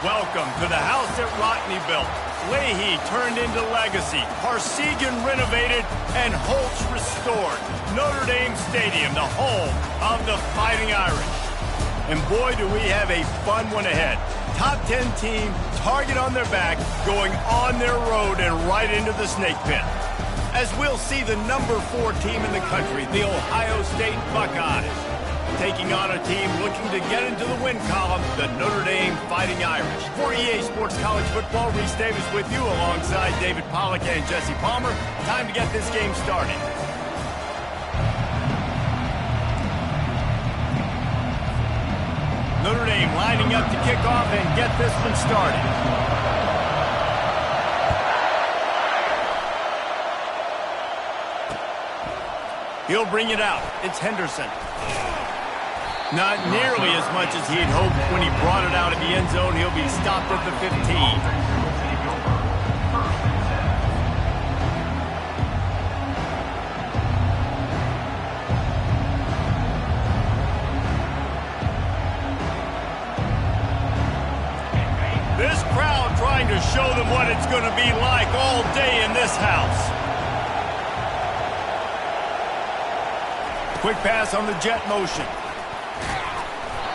Welcome to the house that Rockne built. Leahy turned into legacy. Parsegan renovated and Holtz restored. Notre Dame Stadium, the home of the Fighting Irish. And boy, do we have a fun one ahead. Top 10 team, target on their back, going on their road and right into the snake pit. As we'll see the number 4 team in the country, the Ohio State Buckeyes, taking on a team looking to get into the win column, the Notre Dame Fighting Irish. For EA Sports College Football, Reese Davis with you alongside David Pollack and Jesse Palmer. Time to get this game started. Notre Dame lining up to kick off and get this one started. He'll bring it out. It's Henderson. Not nearly as much as he'd hoped when he brought it out of the end zone. He'll be stopped at the 15. to show them what it's going to be like all day in this house. Quick pass on the jet motion.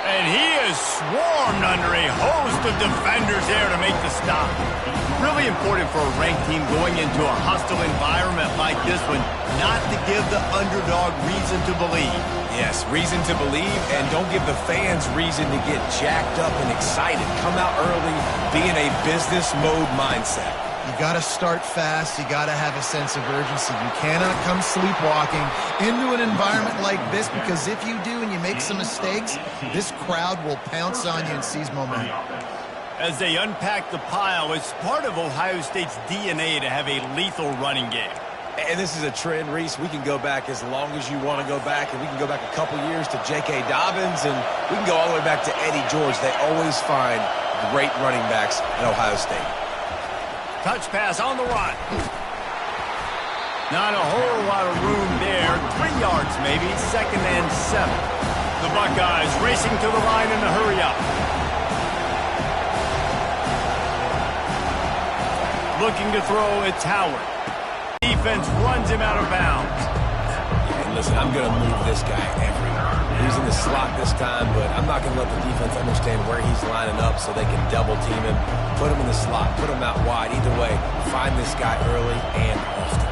And he is swarmed under a host of defenders there to make the stop. Really important for a ranked team going into a hostile environment like this one not to give the underdog reason to believe. Yes, reason to believe, and don't give the fans reason to get jacked up and excited. Come out early, be in a business mode mindset. You got to start fast. You got to have a sense of urgency. You cannot come sleepwalking into an environment like this, because if you do and you make some mistakes, this crowd will pounce on you and seize momentum. As they unpack the pile, it's part of Ohio State's DNA to have a lethal running game. And this is a trend, Reese. We can go back as long as you want to go back, and we can go back a couple years to J.K. Dobbins, and we can go all the way back to Eddie George. They always find great running backs at Ohio State. Touch pass on the run. Not a whole lot of room there. 3 yards maybe, 2nd and 7. The Buckeyes racing to the line in a hurry-up. Looking to throw, it's Howard. Defense runs him out of bounds. And listen, I'm going to move this guy everywhere. He's in the slot this time, but I'm not going to let the defense understand where he's lining up so they can double team him, put him in the slot, put him out wide. Either way, find this guy early and often.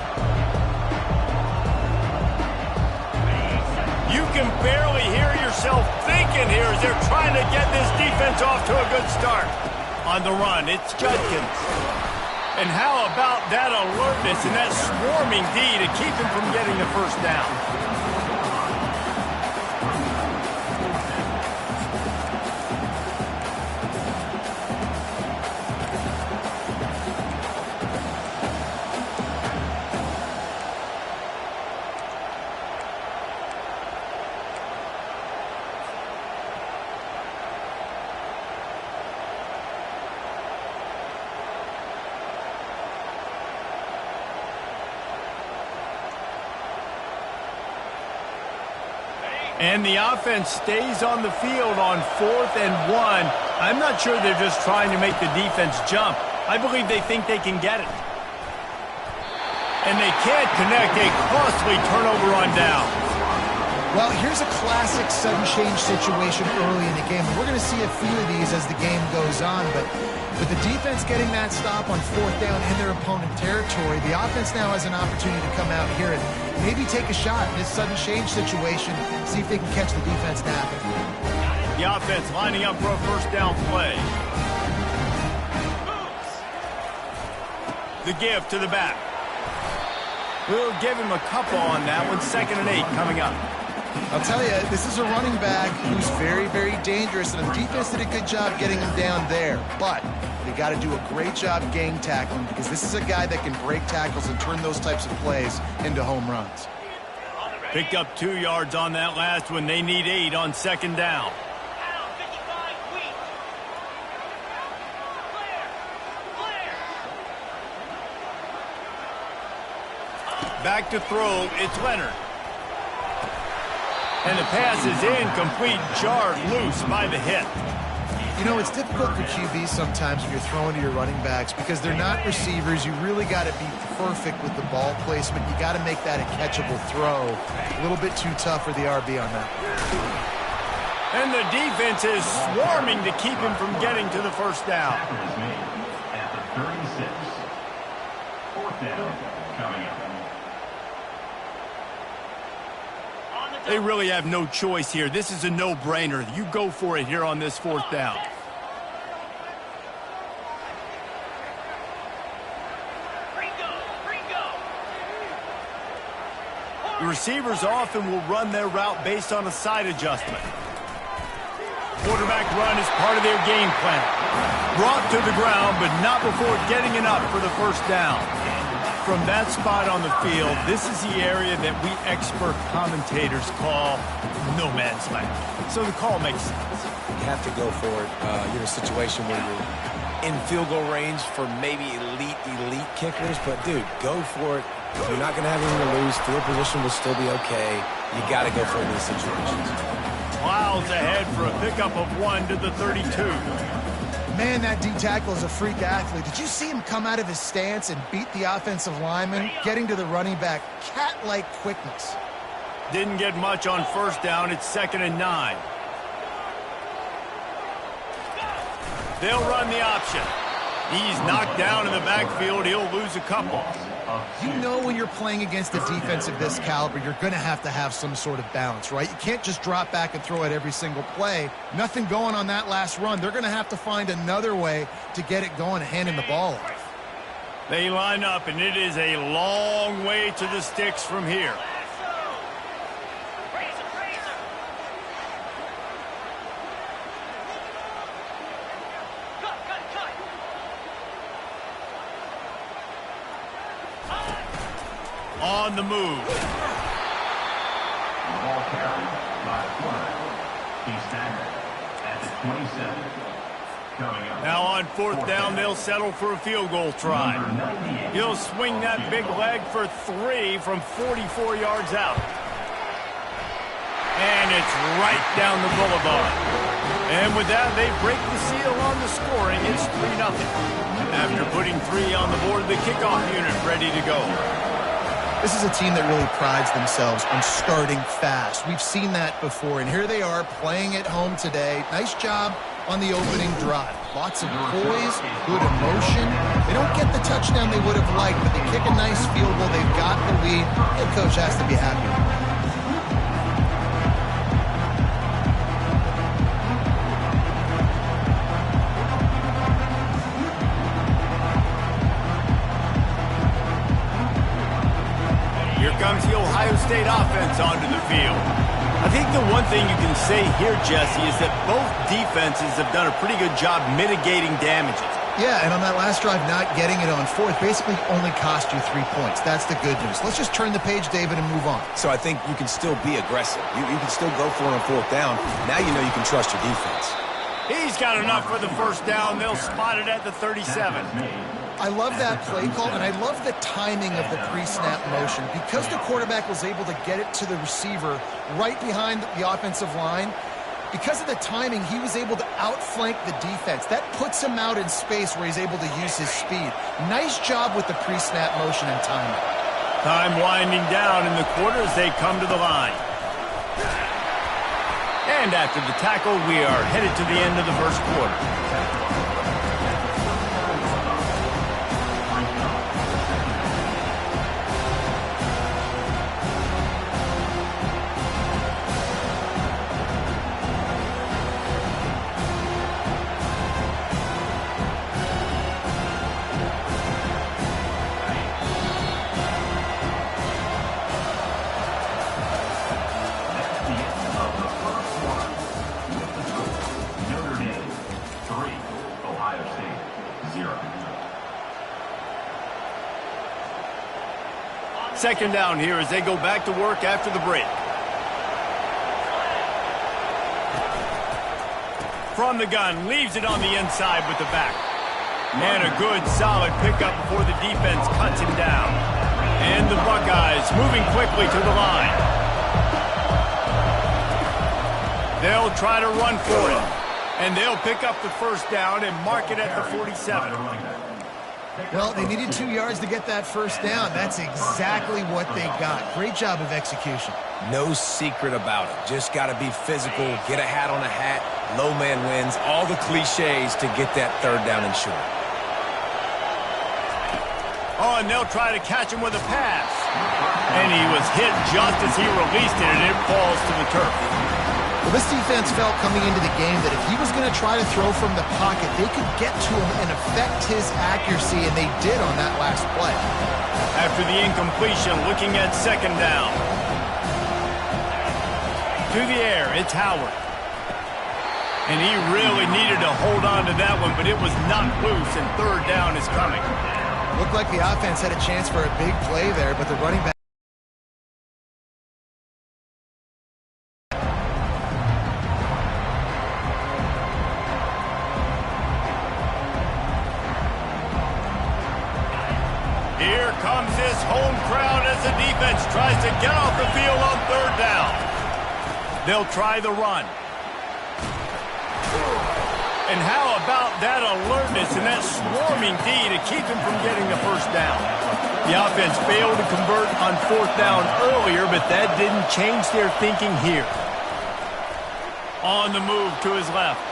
You can barely hear yourself thinking here as they're trying to get this defense off to a good start. On the run, it's Judkins. And how about that alertness and that swarming D to keep him from getting the first down? And the offense stays on the field on 4th and 1. I'm not sure they're just trying to make the defense jump. I believe they think they can get it. And they can't connect a costly turnover on down. Well, here's a classic sudden change situation early in the game. We're going to see a few of these as the game goes on, but with the defense getting that stop on 4th down in their opponent territory, the offense now has an opportunity to come out here and maybe take a shot in this sudden change situation, see if they can catch the defense napping. The offense lining up for a first down play. The give to the back. We'll give him a couple on that one. 2nd and 8 coming up. I'll tell you, this is a running back who's very, very dangerous, and the defense did a good job getting him down there. But they got to do a great job gang tackling, because this is a guy that can break tackles and turn those types of plays into home runs. Picked up 2 yards on that last one. They need 8 on 2nd down. Back to throw, it's Leonard. And the pass is incomplete, jarred loose by the hit. You know, it's difficult for QBs sometimes when you're throwing to your running backs because they're not receivers. You really got to be perfect with the ball placement. You got to make that a catchable throw. A little bit too tough for the RB on that. And the defense is swarming to keep him from getting to the first down. At the 36. 4th down coming up. They really have no choice here. This is a no-brainer. You go for it here on this 4th down. The receivers often will run their route based on a side adjustment. Quarterback run is part of their game plan. Brought to the ground, but not before getting it up for the first down. From that spot on the field, this is the area that we expert commentators call no man's land. So the call makes sense. You have to go for it. You're in a situation where you're in field goal range for maybe elite kickers, but dude, go for it. You're not going to have anything to lose. Field position will still be okay. You got to go for it in these situations. Miles ahead for a pickup of 1 to the 32. Man, that D-tackle is a freak athlete. Did you see him come out of his stance and beat the offensive lineman, getting to the running back? Cat-like quickness. Didn't get much on first down. It's 2nd and 9. They'll run the option. He's knocked down in the backfield. He'll lose a couple. You know when you're playing against a defense of this caliber, you're going to have some sort of balance, right? You can't just drop back and throw it every single play. Nothing going on that last run. They're going to have to find another way to get it going and handing the ball off. They line up, and it is a long way to the sticks from here. On the move. Ball carried by the quarterback. He's staggered at the 27. Coming up. Now on fourth down, they'll settle for a field goal try. He'll swing that big leg for 3 from 44 yards out. And it's right down the boulevard. And with that, they break the seal on the scoring. It's 3-0. After putting 3 on the board, the kickoff unit ready to go. This is a team that really prides themselves on starting fast. We've seen that before, and here they are playing at home today. Nice job on the opening drive. Lots of poise, good emotion. They don't get the touchdown they would have liked, but they kick a nice field goal. They've got the lead. Head coach has to be happy. Comes the Ohio State offense onto the field. I think the one thing you can say here, Jesse, is that both defenses have done a pretty good job mitigating damages. Yeah, and on that last drive, not getting it on fourth basically only cost you 3 points. That's the good news. Let's just turn the page, David, and move on. So I think you can still be aggressive. You can still go for it on fourth down. Now you know you can trust your defense. He's got enough for the first down. They'll spot it at the 37. I love that play call, and I love the timing of the pre-snap motion. Because the quarterback was able to get it to the receiver right behind the offensive line, because of the timing, he was able to outflank the defense. That puts him out in space where he's able to use his speed. Nice job with the pre-snap motion and timing. Time winding down in the quarter as they come to the line. And after the tackle, we are headed to the end of the first quarter. Second down here as they go back to work after the break. From the gun, leaves it on the inside with the back. And a good, solid pickup before the defense cuts him down. And the Buckeyes moving quickly to the line. They'll try to run for it. And they'll pick up the first down and mark it at the 47. Well, they needed 2 yards to get that first down. That's exactly what they got. Great job of execution. No secret about it. Just got to be physical, get a hat on a hat, low man wins, all the cliches to get that third down and short. Oh, and they'll try to catch him with a pass. And he was hit just as he released it, and it falls to the turf. Well, this defense felt coming into the game that if he was going to try to throw from the pocket, they could get to him and affect his accuracy, and they did on that last play. After the incompletion, looking at second down. To the air, it's Howard. And he really needed to hold on to that one, but it was knocked loose, and third down is coming. Looked like the offense had a chance for a big play there, but the running back. Here comes this home crowd as the defense tries to get off the field on third down. They'll try the run. And how about that alertness and that swarming D to keep him from getting the first down? The offense failed to convert on 4th down earlier, but that didn't change their thinking here. On the move to his left.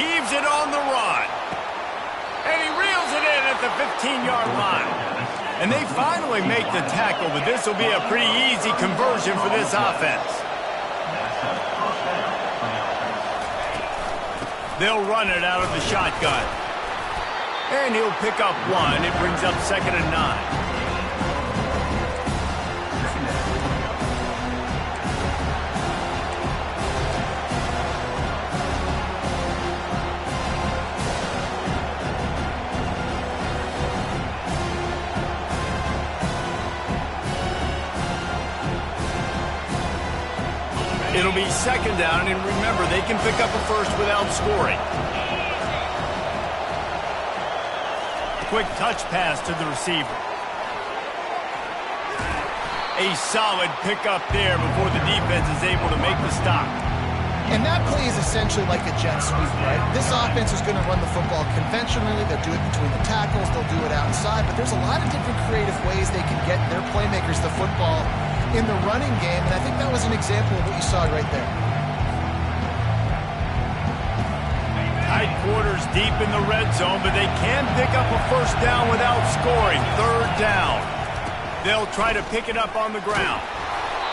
Heaves it on the run. And he reels it in at the 15-yard line. And they finally make the tackle, but this will be a pretty easy conversion for this offense. They'll run it out of the shotgun. And he'll pick up 1. It brings up 2nd and 9. It'll be 2nd down, and remember, they can pick up a first without scoring. Quick touch pass to the receiver. A solid pickup there before the defense is able to make the stop. And that play is essentially like a jet sweep, right? This offense is going to run the football conventionally. They'll do it between the tackles. They'll do it outside. But there's a lot of different creative ways they can get their playmakers the football in the running game, and I think that was an example of what you saw right there. Tight quarters deep in the red zone, but they can pick up a first down without scoring. 3rd down. They'll try to pick it up on the ground.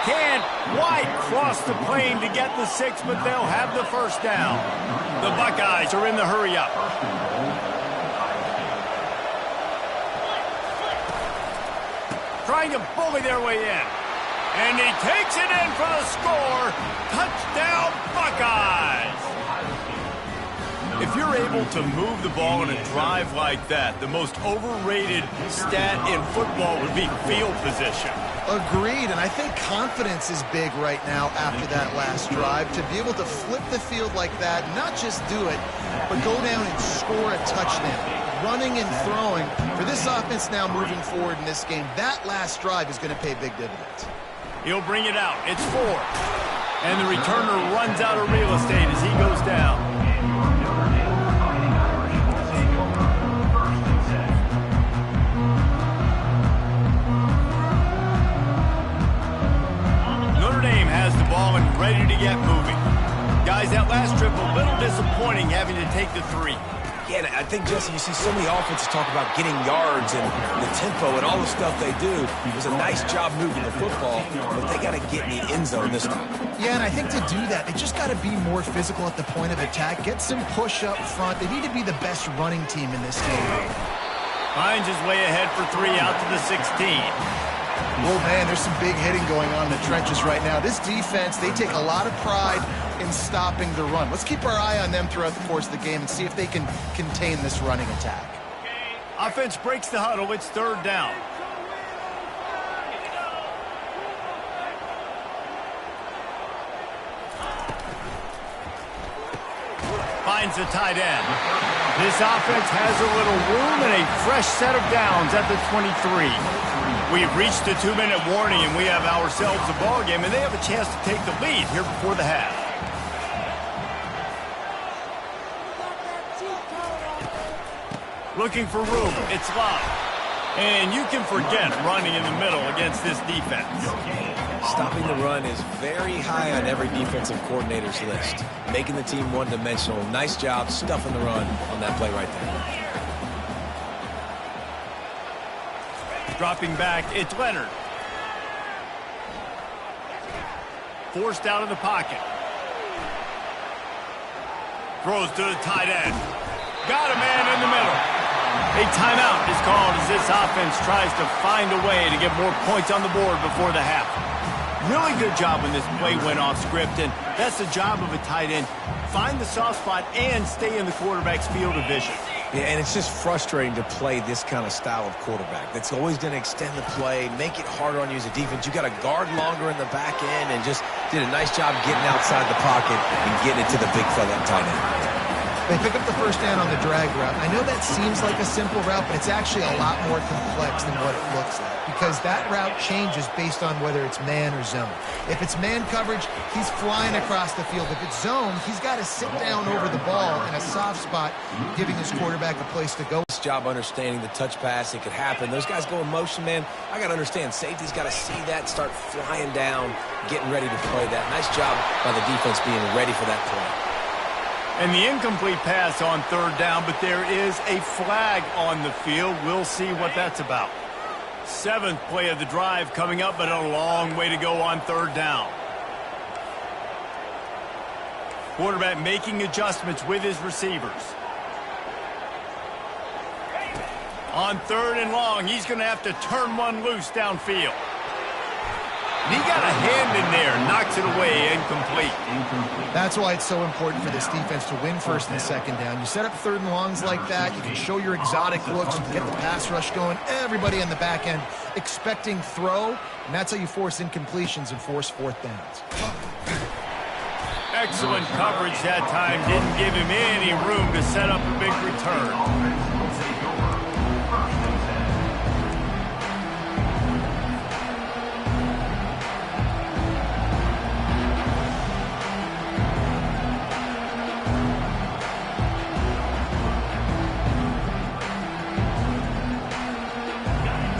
Can't quite cross the plane to get the 6, but they'll have the first down. The Buckeyes are in the hurry-up. Trying to bully their way in. And he takes it in for the score. Touchdown, Buckeyes! If you're able to move the ball in a drive like that, the most overrated stat in football would be field position. Agreed, and I think confidence is big right now after that last drive. To be able to flip the field like that, not just do it, but go down and score a touchdown. Running and throwing. For this offense now moving forward in this game, that last drive is going to pay big dividends. He'll bring it out. It's 4. And the returner runs out of real estate as he goes down. Notre Dame has the ball and ready to get moving. Guys, that last trip a little disappointing having to take the 3. Yeah, and I think, Jesse, you see so many offenses talk about getting yards and the tempo and all the stuff they do. It was a nice job moving the football, but they got to get in the end zone this time. Yeah, and I think to do that, they just got to be more physical at the point of attack, get some push up front. They need to be the best running team in this game. Hines is way ahead for 3 out to the 16. Oh, man, there's some big hitting going on in the trenches right now. This defense, they take a lot of pride in stopping the run. Let's keep our eye on them throughout the course of the game and see if they can contain this running attack. Offense breaks the huddle. It's 3rd down. Finds the tight end. This offense has a little room and a fresh set of downs at the 23. We've reached the 2-minute warning, and we have ourselves a ball game, and they have a chance to take the lead here before the half. Looking for room. It's Love. And you can forget running in the middle against this defense. Stopping the run is very high on every defensive coordinator's list. Making the team one-dimensional. Nice job stuffing the run on that play right there. Dropping back, it's Leonard. Forced out of the pocket. Throws to the tight end. Got a man in the middle. A timeout is called as this offense tries to find a way to get more points on the board before the half. Really good job when this play went off script, and that's the job of a tight end. Find the soft spot and stay in the quarterback's field of vision. Yeah, and it's just frustrating to play this kind of style of quarterback. That's always going to extend the play, make it harder on you as a defense. You got to guard longer in the back end and just did a nice job getting outside the pocket and getting it to the big fella tight end. They pick up the first down on the drag route. I know that seems like a simple route, but it's actually a lot more complex than what it looks like because that route changes based on whether it's man or zone. If it's man coverage, he's flying across the field. If it's zone, he's got to sit down over the ball in a soft spot, giving his quarterback a place to go. Nice job understanding the touch pass. It could happen. Those guys go in motion, man. I got to understand. Safety's got to see that, start flying down, getting ready to play that. Nice job by the defense being ready for that play. And the incomplete pass on third down, but there is a flag on the field. We'll see what that's about. 7th play of the drive coming up, but a long way to go on third down. Quarterback making adjustments with his receivers. On 3rd and long, he's going to have to turn one loose downfield. He got a hand in there, knocks it away, incomplete. That's why it's so important for this defense to win first and second down. You set up 3rd and longs like that, you can show your exotic looks, you can get the pass rush going, everybody on the back end expecting throw, and that's how you force incompletions and force 4th downs. Excellent coverage that time, didn't give him any room to set up a big return.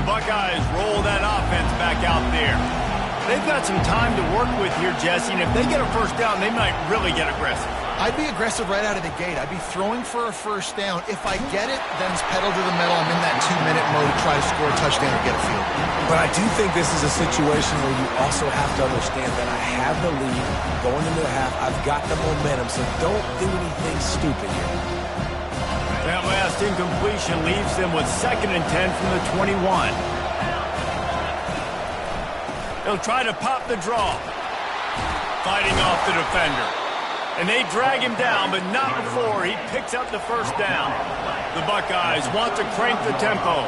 Buckeyes roll that offense back out there. They've got some time to work with here, Jesse, and if they get a first down, they might really get aggressive. I'd be aggressive right out of the gate. I'd be throwing for a first down. If I get it, then it's pedal to the metal. I'm in that 2-minute mode to try to score a touchdown or get a field. But I do think this is a situation where you also have to understand that I have the lead going into the half. I've got the momentum, so don't do anything stupid here. That last incompletion leaves them with 2nd and 10 from the 21. They'll try to pop the draw. Fighting off the defender. And they drag him down, but not before he picks up the first down. The Buckeyes want to crank the tempo.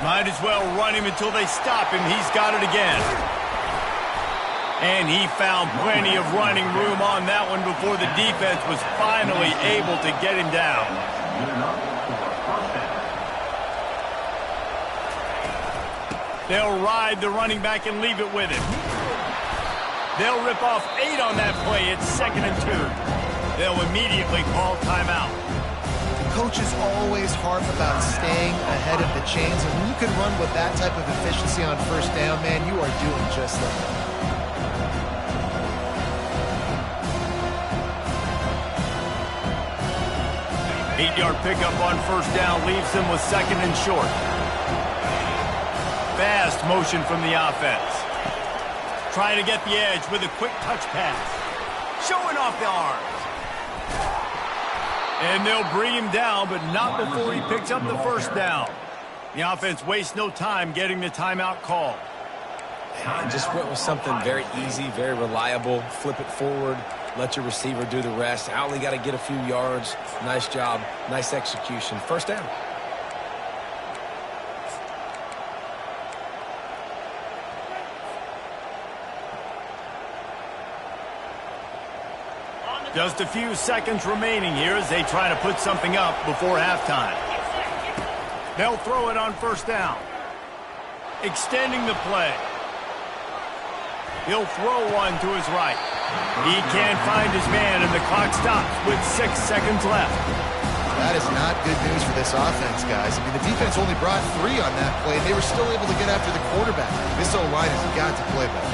Might as well run him until they stop him. He's got it again. And he found plenty of running room on that one before the defense was finally able to get him down. They'll ride the running back and leave it with him. They'll rip off 8 on that play. It's 2nd and 2. They'll immediately call timeout. Coaches always harp about staying ahead of the chains, and when you can run with that type of efficiency on first down, man, you are doing just that. 8-yard pickup on first down leaves them with 2nd and short. Fast motion from the offense. Trying to get the edge with a quick touch pass. Showing off the arms. And they'll bring him down, but not before he picks up the first down. The offense wastes no time getting the timeout call. Just went with something very easy, very reliable. Flip it forward. Let your receiver do the rest. I only got to get a few yards. Nice job. Nice execution. First down. Just a few seconds remaining here as they try to put something up before halftime. They'll throw it on first down. Extending the play. He'll throw one to his right. He can't find his man, and the clock stops with 6 seconds left. That is not good news for this offense, guys. I mean, the defense only brought 3 on that play, and they were still able to get after the quarterback. This O-line has got to play better.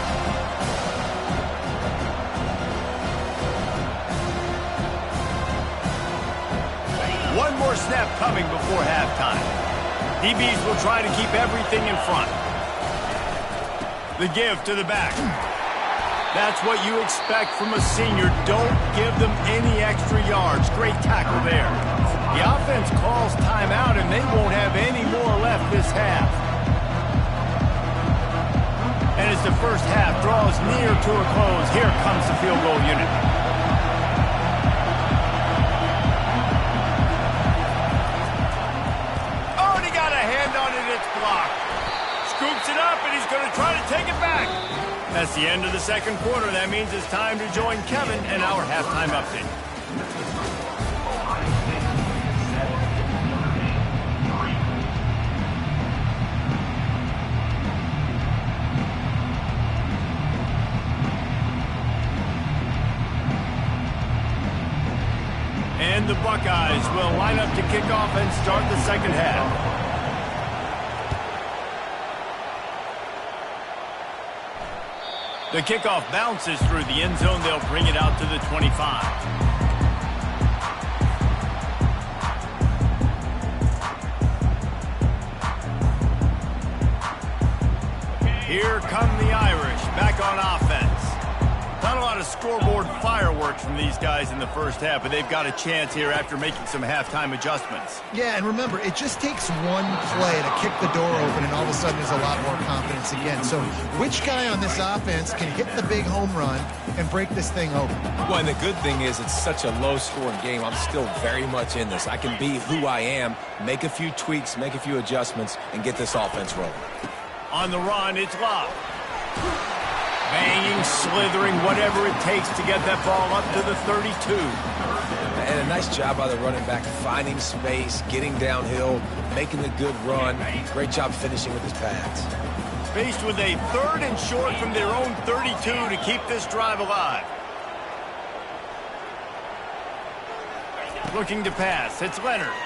One more snap coming before halftime. DBs will try to keep everything in front. The give to the back. That's what you expect from a senior. Don't give them any extra yards. Great tackle there. The offense calls timeout, and they won't have any more left this half. And as the first half draws near to a close, here comes the field goal unit. Oh, and he got a hand on it. It's blocked. Scoops it up, and he's going to try to take it back. That's the end of the second quarter. That means it's time to join Kevin and our halftime update. And the Buckeyes will line up to kick off and start the second half. The kickoff bounces through the end zone. They'll bring it out to the 25. Here come the Irish back on offense. Not a lot of scoreboard fireworks from these guys in the first half, but they've got a chance here after making some halftime adjustments. Yeah, and remember, it just takes one play to kick the door open, and all of a sudden there's a lot more confidence again. So which guy on this offense can hit the big home run and break this thing open? Well, and the good thing is it's such a low-scoring game. I'm still very much in this. I can be who I am, make a few tweaks, make a few adjustments, and get this offense rolling. On the run, it's Love. Banging, slithering, whatever it takes to get that ball up to the 32. And a nice job by the running back, finding space, getting downhill, making a good run. Great job finishing with his pads. Faced with a 3rd and short from their own 32 to keep this drive alive. Looking to pass, it's Leonard.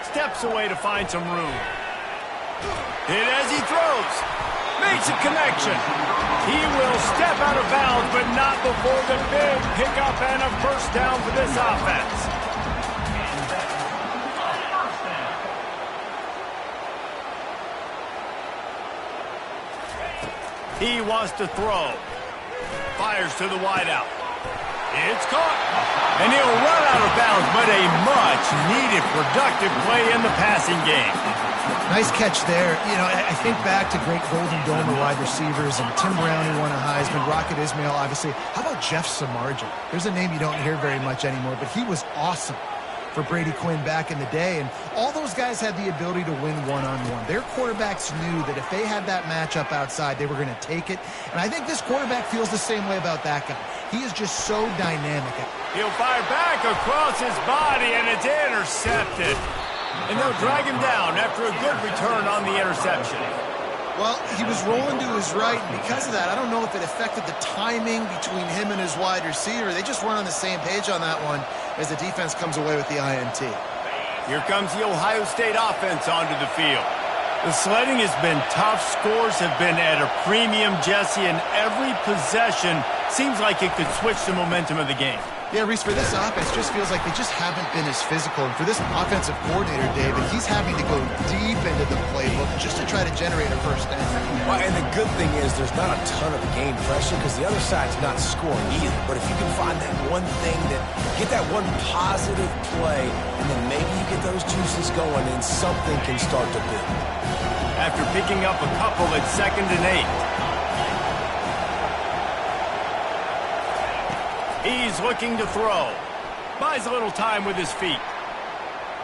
Steps away to find some room. Hit as he throws. Makes a connection. He will step out of bounds, but not before the big pickup and a first down for this offense. He wants to throw. Fires to the wideout. It's caught. And he'll run out of bounds, but a much-needed productive play in the passing game. Nice catch there. You know, I think back to great Golden Domer wide receivers and Tim Brown, who won a Heisman, Rocket Ismail, obviously. How about Jeff Samardzija? There's a name you don't hear very much anymore, but he was awesome for Brady Quinn back in the day, and all those guys had the ability to win one-on-one. Their quarterbacks knew that if they had that matchup outside, they were going to take it, and I think this quarterback feels the same way about that guy. He is just so dynamic. He'll fire back across his body, and it's intercepted. And they'll drag him down after a good return on the interception. Well, he was rolling to his right, and because of that, I don't know if it affected the timing between him and his wide receiver. They just weren't on the same page on that one as the defense comes away with the INT. Here comes the Ohio State offense onto the field. The sledding has been tough. Scores have been at a premium, Jesse, and every possession seems like it could switch the momentum of the game. Yeah, Reese, for this offense, just feels like they just haven't been as physical. And for this offensive coordinator, David, he's having to go deep into the playbook just to try to generate a first down. Well, and the good thing is there's not a ton of game pressure because the other side's not scoring either. But if you can find that one thing, get that one positive play, and then maybe you get those juices going and something can start to build. After picking up a couple at 2nd and 8. He's looking to throw. Buys a little time with his feet.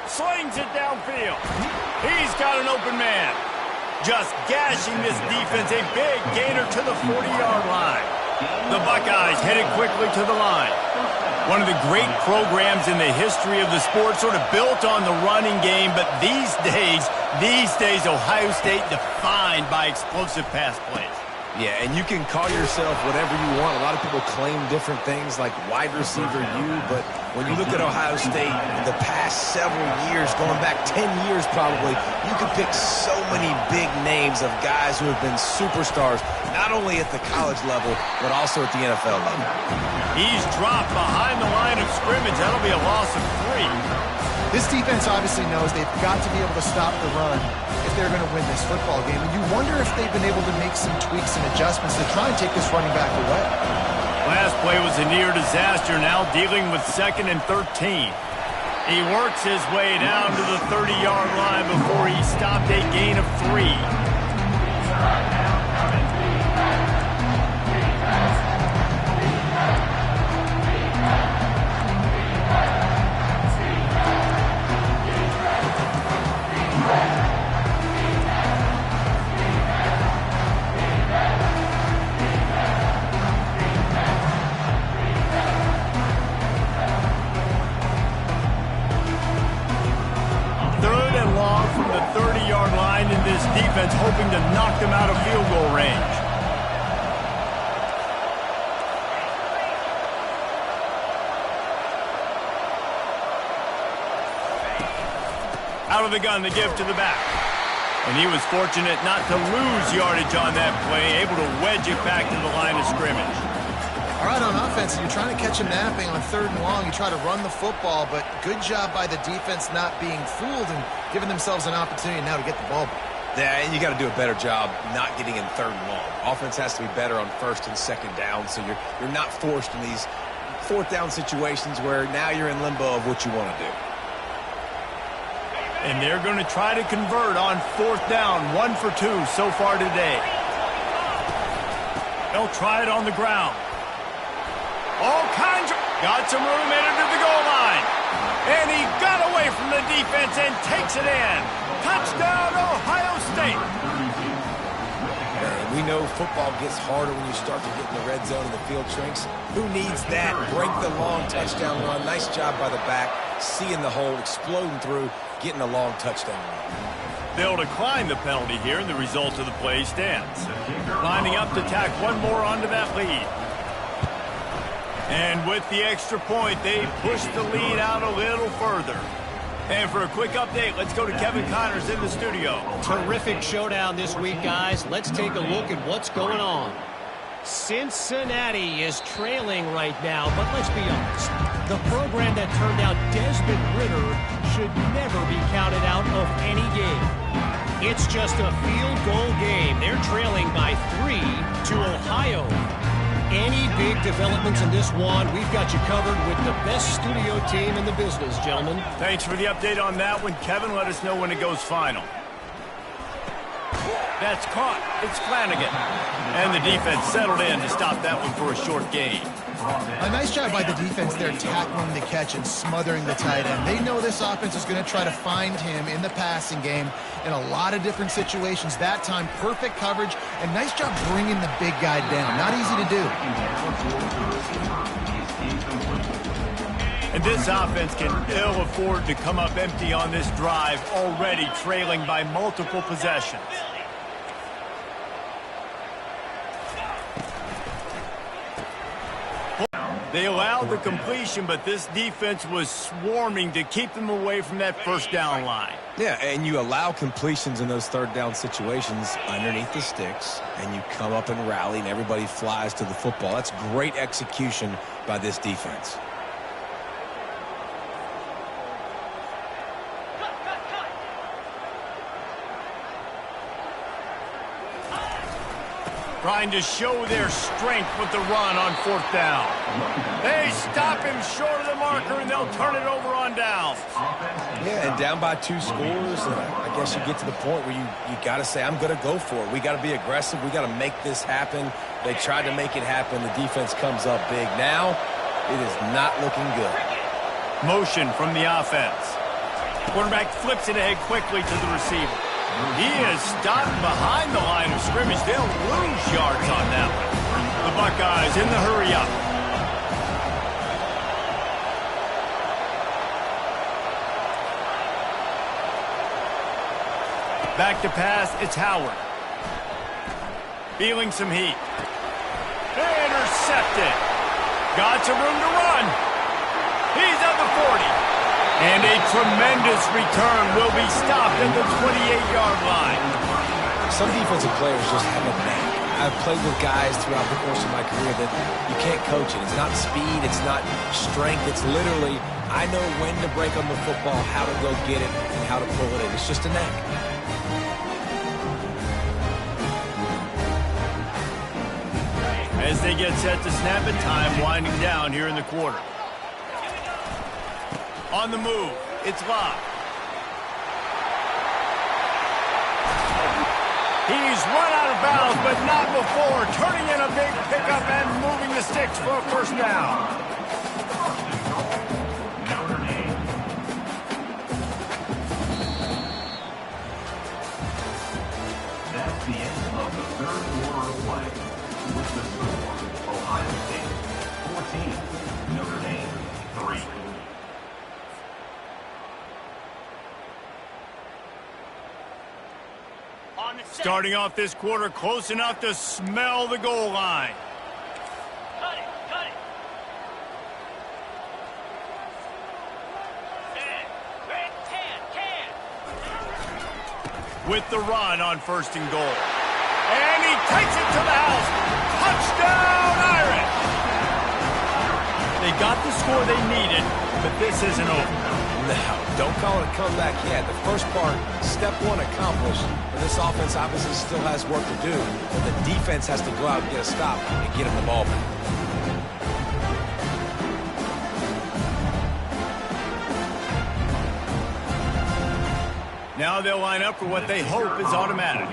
Slings it downfield. He's got an open man. Just gashing this defense. A big gainer to the 40-yard line. The Buckeyes headed quickly to the line. One of the great programs in the history of the sport, sort of built on the running game, but these days, Ohio State defined by explosive pass plays. Yeah, and you can call yourself whatever you want. A lot of people claim different things like wide receiver U, but when you look at Ohio State the past several years, going back 10 years probably, you can pick so many big names of guys who have been superstars, not only at the college level, but also at the NFL level. He's dropped behind the line of scrimmage. That'll be a loss of 3. This defense obviously knows they've got to be able to stop the run if they're going to win this football game. And you wonder if they've been able to make some tweaks and adjustments to try and take this running back away. Last play was a near disaster, now dealing with 2nd and 13. He works his way down to the 30-yard line before he stopped a gain of 3. knocked them out of field goal range. Out of the gun to give to the back. And he was fortunate not to lose yardage on that play, able to wedge it back to the line of scrimmage. All right, on offense, you're trying to catch them napping on 3rd and long. You try to run the football, but good job by the defense not being fooled and giving themselves an opportunity now to get the ball back. Yeah, and you got to do a better job not getting in 3rd and long. Offense has to be better on 1st and 2nd down, so you're not forced in these 4th down situations where now you're in limbo of what you want to do. And they're going to try to convert on 4th down, 1 for 2 so far today. They'll try it on the ground. All kinds of... Got some room in to the goal line. And he got away from the defense and takes it in. Touchdown, Ohio State. We know football gets harder when you start to get in the red zone and the field shrinks. Who needs that? Break the long touchdown run. Nice job by the back. Seeing the hole, exploding through, getting a long touchdown run. They'll decline the penalty here, and the result of the play stands. Lining up to tack one more onto that lead. And with the extra point, they push the lead out a little further. And for a quick update, let's go to Kevin Connors in the studio. Terrific showdown this week, guys. Let's take a look at what's going on. Cincinnati is trailing right now, but let's be honest. The program that turned out Desmond Ridder should never be counted out of any game. It's just a field goal game. They're trailing by 3 to Ohio. Any big developments in this one, we've got you covered with the best studio team in the business, gentlemen. Thanks for the update on that one, Kevin. Let us know when it goes final. That's caught. It's Flanagan. And the defense settled in to stop that one for a short gain. A nice job by the defense there tackling the catch and smothering the tight end. They know this offense is going to try to find him in the passing game in a lot of different situations. That time, perfect coverage, and nice job bringing the big guy down. Not easy to do. And this offense can ill afford to come up empty on this drive, already trailing by multiple possessions. They allowed the completion, but this defense was swarming to keep them away from that 1st down line. Yeah, and you allow completions in those 3rd down situations underneath the sticks, and you come up and rally, and everybody flies to the football. That's great execution by this defense. Trying to show their strength with the run on 4th down. They stop him short of the marker, and they'll turn it over on downs. Yeah, and down by 2 scores, I guess you get to the point where you got to say, I'm going to go for it. We got to be aggressive. We got to make this happen. They tried to make it happen. The defense comes up big. Now, it is not looking good. Motion from the offense. Quarterback flips it ahead quickly to the receiver. He is stopped behind the line of scrimmage. They'll lose yards on that one. The Buckeyes in the hurry up. Back to pass, it's Howard. Feeling some heat. Intercepted. Got some room to run. He's at the 40. And a tremendous return will be stopped at the 28-yard line. Some defensive players just have a knack. I've played with guys throughout the course of my career that you can't coach it. It's not speed, it's not strength. It's literally, I know when to break on the football, how to go get it, and how to pull it in. It's just a knack. As they get set to snap it, time winding down here in the quarter. On the move, it's Locke. He's run out of bounds, but not before. Turning in a big pickup and moving the sticks for a 1st down. That's the end of the 3rd quarter of play. With the score, Ohio State 14, Notre Dame 3. On the Starting off this quarter close enough to smell the goal line. Cut it. With the run on 1st and goal. And he takes it to the house. Touchdown, Irish! They got the score they needed, but this isn't over. No, don't call it a comeback yet. The first part, step one accomplished, but this offense obviously still has work to do. But the defense has to go out and get a stop and get him the ball back. Now they'll line up for what they hope is automatic.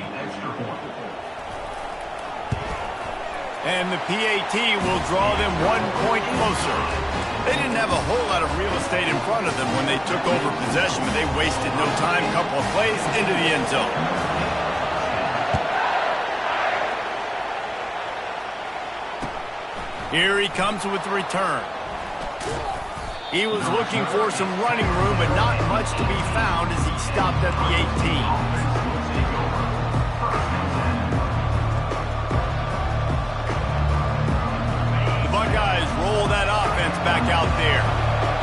And the PAT will draw them 1 point closer. They didn't have a whole lot of real estate in front of them when they took over possession, but they wasted no time. Couple of plays into the end zone. Here he comes with the return. He was looking for some running room, but not much to be found as he stopped at the 18. The Buckeyes roll that offense back out there.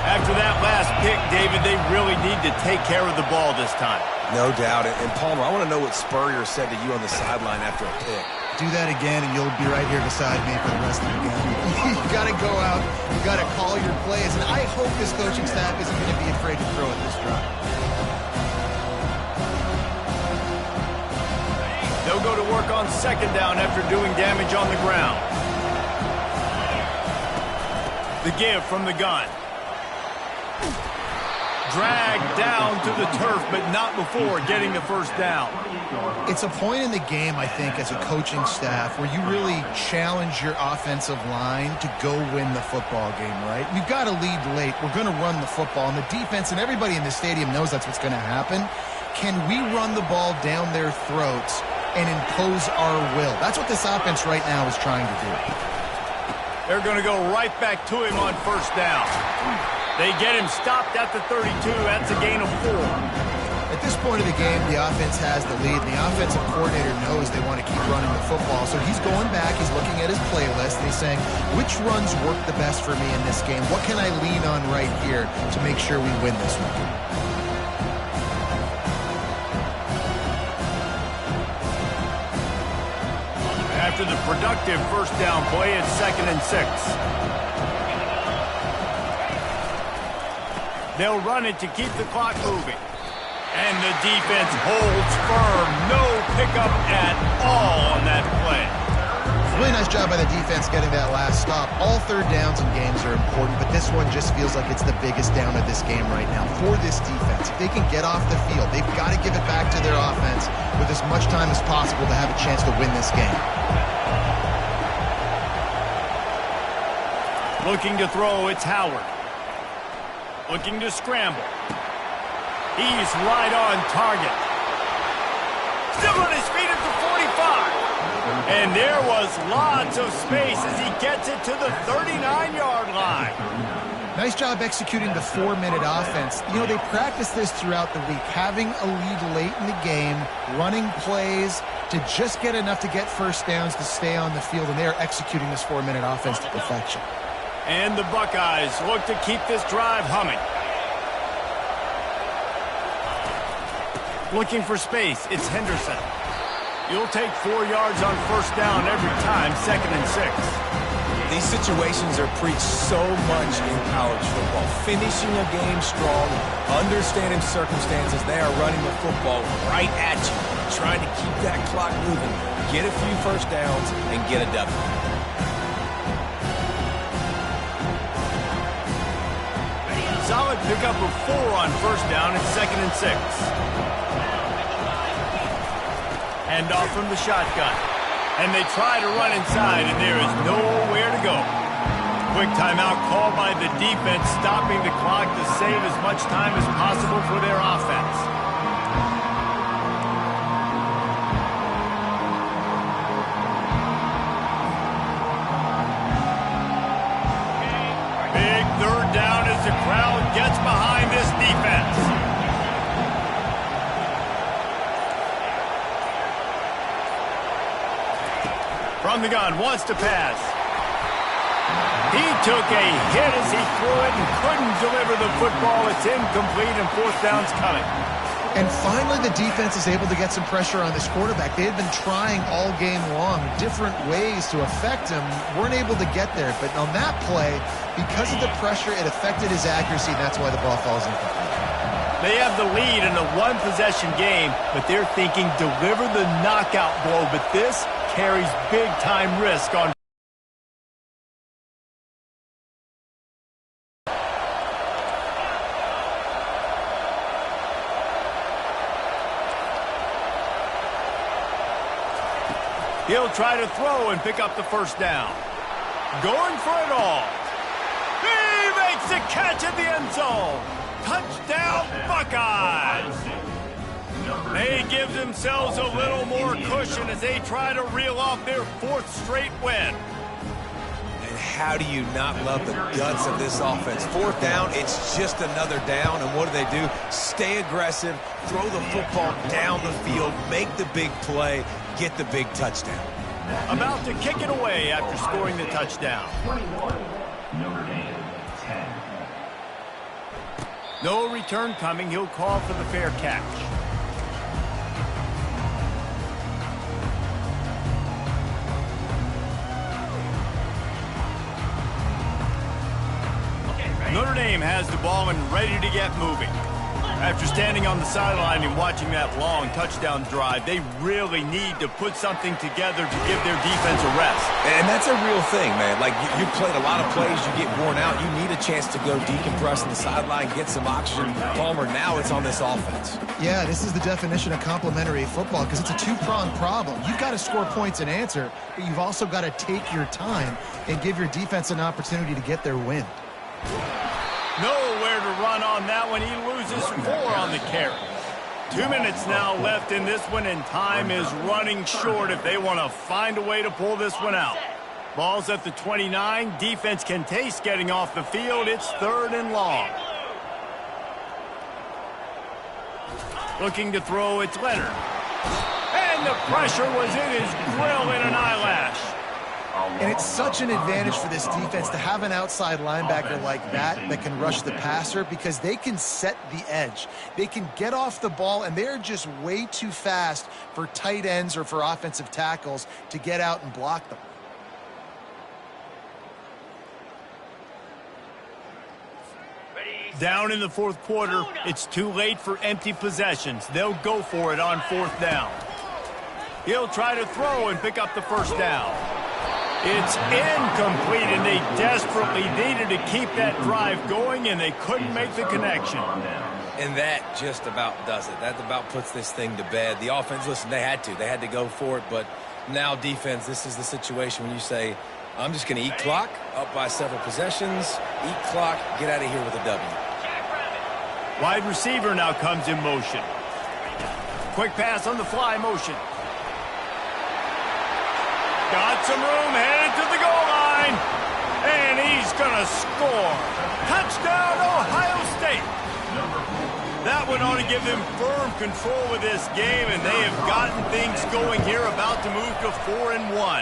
After that last pick, David, they really need to take care of the ball this time. No doubt. And Palmer, I want to know what Spurrier said to you on the sideline after a pick. Do that again, and you'll be right here beside me for the rest of the game. You got to go out. You got to call your plays, and I hope this coaching staff isn't going to be afraid to throw at this drive. They'll go to work on 2nd down after doing damage on the ground. The give from the gun. Dragged down to the turf, but not before getting the 1st down. It's a point in the game, I think, as a coaching staff where you really challenge your offensive line to go win the football game, right? We've got to lead late. We're going to run the football, and the defense and everybody in the stadium knows that's what's going to happen. Can we run the ball down their throats and impose our will? That's what this offense right now is trying to do. They're going to go right back to him on 1st down. They get him stopped at the 32. That's a gain of 4. At this point of the game, the offense has the lead. The offensive coordinator knows they want to keep running the football. So he's going back, he's looking at his playlist, and he's saying, which runs work the best for me in this game? What can I lean on right here to make sure we win this one? After the productive 1st down play, it's 2nd and 6. They'll run it to keep the clock moving. And the defense holds firm. No pickup at all on that play. Really nice job by the defense getting that last stop. All 3rd downs in games are important, but this one just feels like it's the biggest down of this game right now for this defense. If they can get off the field, they've got to give it back to their offense with as much time as possible to have a chance to win this game. Looking to throw, it's Howard. Looking to scramble. He's right on target. Still on his feet at the 45. And there was lots of space as he gets it to the 39-yard line. Nice job executing the 4-minute offense. You know, they practice this throughout the week, having a lead late in the game, running plays to just get enough to get 1st downs to stay on the field, and they are executing this 4-minute offense to perfection. And the Buckeyes look to keep this drive humming. Looking for space, it's Henderson. You'll take 4 yards on 1st down every time, 2nd and 6. These situations are preached so much in college football. Finishing a game strong, understanding circumstances. They are running the football right at you, trying to keep that clock moving, get a few 1st downs, and get a W. Solid pickup of 4 on 1st down and 2nd and 6. Hand off from the shotgun. And they try to run inside, and there is nowhere to go. Quick timeout called by the defense, stopping the clock to save as much time as possible for their offense. Big 3rd down as the crowd gets behind this defense. From the gun, wants to pass. He took a hit as he threw it and couldn't deliver the football. It's incomplete and fourth down's coming. And finally, the defense is able to get some pressure on this quarterback. They had been trying all game long different ways to affect him, weren't able to get there. But on that play, because of the pressure, it affected his accuracy, and that's why the ball falls incomplete. They have the lead in a one-possession game, but they're thinking deliver the knockout blow. But this carries big-time risk on. He'll try to throw and pick up the first down. Going for it all. He makes the catch at the end zone. Touchdown, Buckeyes. They give themselves a little more cushion as they try to reel off their fourth straight win. And how do you not love the guts of this offense? Fourth down, it's just another down, and what do? Stay aggressive, throw the football down the field, make the big play, get the big touchdown. About to kick it away after scoring the touchdown. 21, Notre Dame, 10. No return coming. He'll call for the fair catch. Notre Dame has the ball and ready to get moving. After standing on the sideline and watching that long touchdown drive, they really need to put something together to give their defense a rest. And that's a real thing, man. Like, you played a lot of plays, you get worn out, you need a chance to go decompress on the sideline, get some oxygen. Palmer, now it's on this offense. Yeah, this is the definition of complementary football because it's a two-pronged problem. You've got to score points and answer, but you've also got to take your time and give your defense an opportunity to get their win. Nowhere to run on that one. He loses 4 on the carry. 2 minutes now left in this one, and time is running short if they want to find a way to pull this one out. Ball's at the 29. Defense can taste getting off the field. It's 3rd and long. Looking to throw, it's Leonard. And the pressure was in his grill in an eyelash. And it's such an advantage for this defense to have an outside linebacker like that can rush the passer because they can set the edge. They can get off the ball, and they're just way too fast for tight ends or for offensive tackles to get out and block them. Down in the fourth quarter, it's too late for empty possessions. They'll go for it on 4th down. He'll try to throw and pick up the first down. It's incomplete, and they desperately needed to keep that drive going, and they couldn't make the connection. And that just about does it. That about puts this thing to bed. The offense, listen, they had to go for it, but now defense, this is the situation when you say, I'm just going to eat clock, up by several possessions, eat clock, get out of here with a W. Wide receiver now comes in motion. Quick pass on the fly motion. Got some room, headed to the goal line. And he's going to score. Touchdown, Ohio State. That one ought to give them firm control of this game, and they have gotten things going here, about to move to 4-1.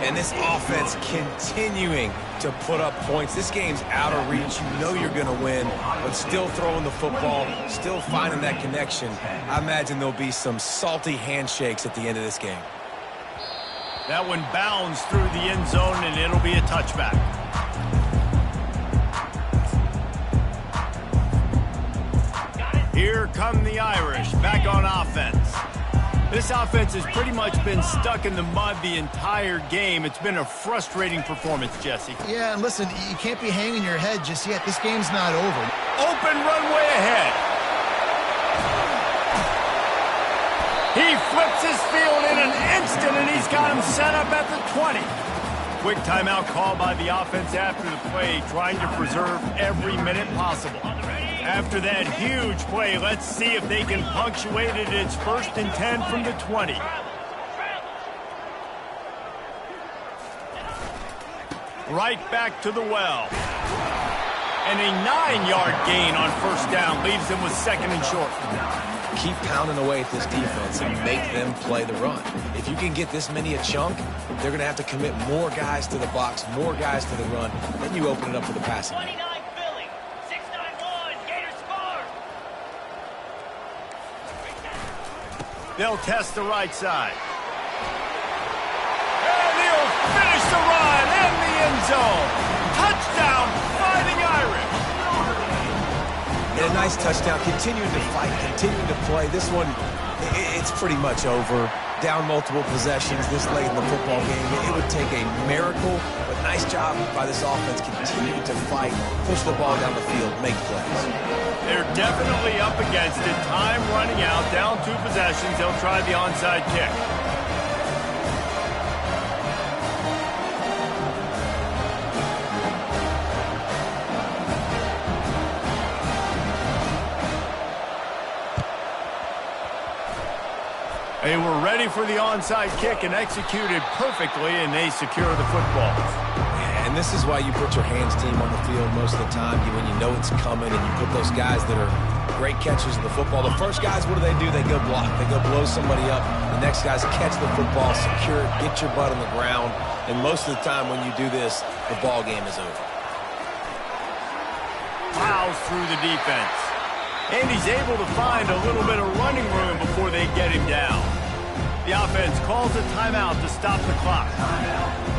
And this offense continuing to put up points. This game's out of reach. You know you're going to win, but still throwing the football, still finding that connection. I imagine there'll be some salty handshakes at the end of this game. That one bounds through the end zone, and it'll be a touchback. Here come the Irish, back on offense. This offense has pretty much been stuck in the mud the entire game. It's been a frustrating performance, Jesse. Yeah, and listen, you can't be hanging your head just yet. This game's not over. Open runway ahead. He flips his field in an instant, and he's got him set up at the 20. Quick timeout call by the offense after the play, trying to preserve every minute possible. After that huge play, let's see if they can punctuate it. It's 1st and 10 from the 20. Right back to the well. And a 9-yard gain on 1st down leaves them with 2nd and short. keep pounding away at this defense and make them play the run. If you can get this many a chunk, they're going to have to commit more guys to the box, more guys to the run. Then you open it up for the passing game. 29 Philly, 691, Gators score. They'll test the right side. And he'll finish the run in the end zone. Touchdown, Fighting Irish. And a nice touchdown, continuing to fight, continuing to play. This one, it's pretty much over. Down multiple possessions this late in the football game. It would take a miracle, but nice job by this offense continuing to fight, push the ball down the field, make plays. They're definitely up against it. Time running out, down 2 possessions. They'll try the onside kick. They were ready for the onside kick and executed perfectly, and they secure the football. And this is why you put your hands team on the field most of the time. When you know it's coming and you put those guys that are great catchers of the football. The first guys, what do? They go block. They go blow somebody up. The next guys catch the football, secure it, get your butt on the ground. And most of the time when you do this, the ball game is over. Plows through the defense. And he's able to find a little bit of running room before they get him down. The offense calls a timeout to stop the clock.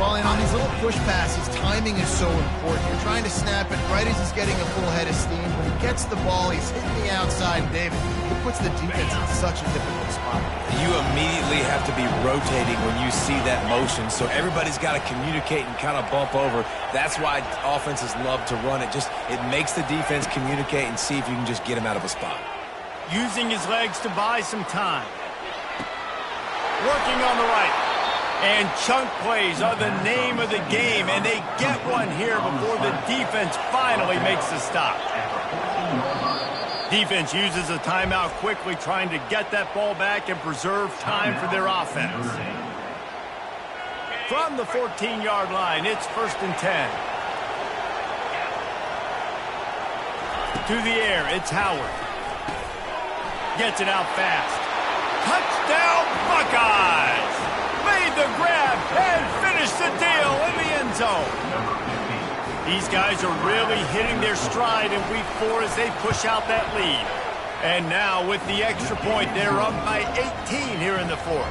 Well, and on these little push passes, timing is so important. You're trying to snap it right as he's getting a full head of steam. When he gets the ball, he's hitting the outside. David, it puts the defense in such a difficult spot. You immediately have to be rotating when you see that motion, so everybody's got to communicate and kind of bump over. That's why offenses love to run it. It makes the defense communicate and see if you can just get him out of a spot. Using his legs to buy some time. Working on the right. And chunk plays are the name of the game, and they get one here before the defense finally makes the stop. Defense uses a timeout quickly, trying to get that ball back and preserve time for their offense. From the 14-yard line, it's 1st and 10. To the air, it's Howard. Gets it out fast. Touchdown, Buckeyes! Made the grab and finished the deal in the end zone. These guys are really hitting their stride in week 4 as they push out that lead. And now with the extra point, they're up by 18 here in the 4th.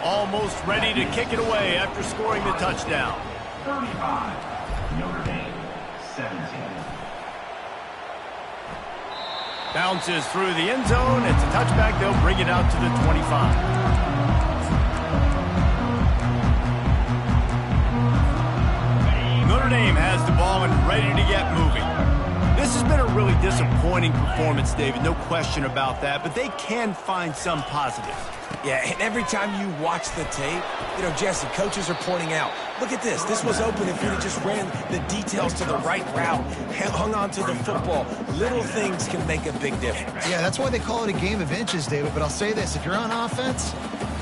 Almost ready to kick it away after scoring the touchdown. 35, Notre Dame, 17. Bounces through the end zone. It's a touchback. They'll bring it out to the 25. Notre Dame has the ball and ready to get moving. This has been a really disappointing performance, David. No question about that, but they can find some positives. Yeah, and every time you watch the tape, Jesse, coaches are pointing out, look at this. This was open if you'd have just ran the details to the right route, hung on to the football. Little things can make a big difference. Yeah, that's why they call it a game of inches, David. But I'll say this, if you're on offense,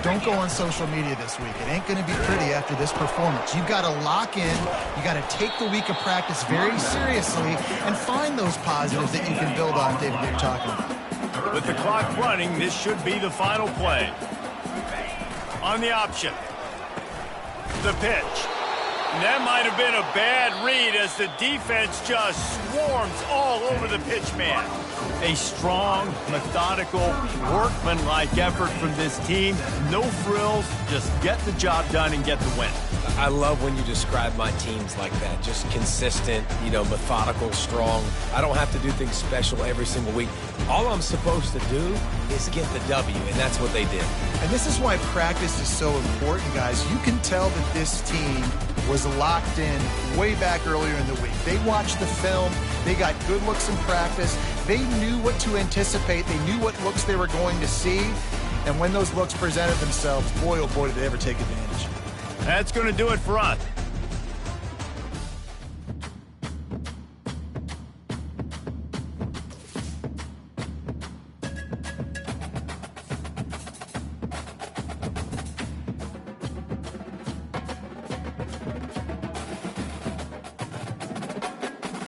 don't go on social media this week. It ain't going to be pretty after this performance. You've got to lock in. You got to take the week of practice very seriously and find those positives that you can build on, David, that you're talking about. With the clock running, this should be the final play. On the option. The pitch. And that might have been a bad read as the defense just swarms all over the pitch man. A strong, methodical, workmanlike effort from this team. No frills, just get the job done and get the win. I love when you describe my teams like that. Just consistent, methodical, strong. I don't have to do things special every single week. All I'm supposed to do is get the W, and that's what they did. And this is why practice is so important, guys. You can tell that this team was locked in way back earlier in the week. They watched the film. They got good looks in practice. They knew what to anticipate. They knew what looks they were going to see. And when those looks presented themselves, boy, oh boy, did they ever take advantage. That's going to do it for us.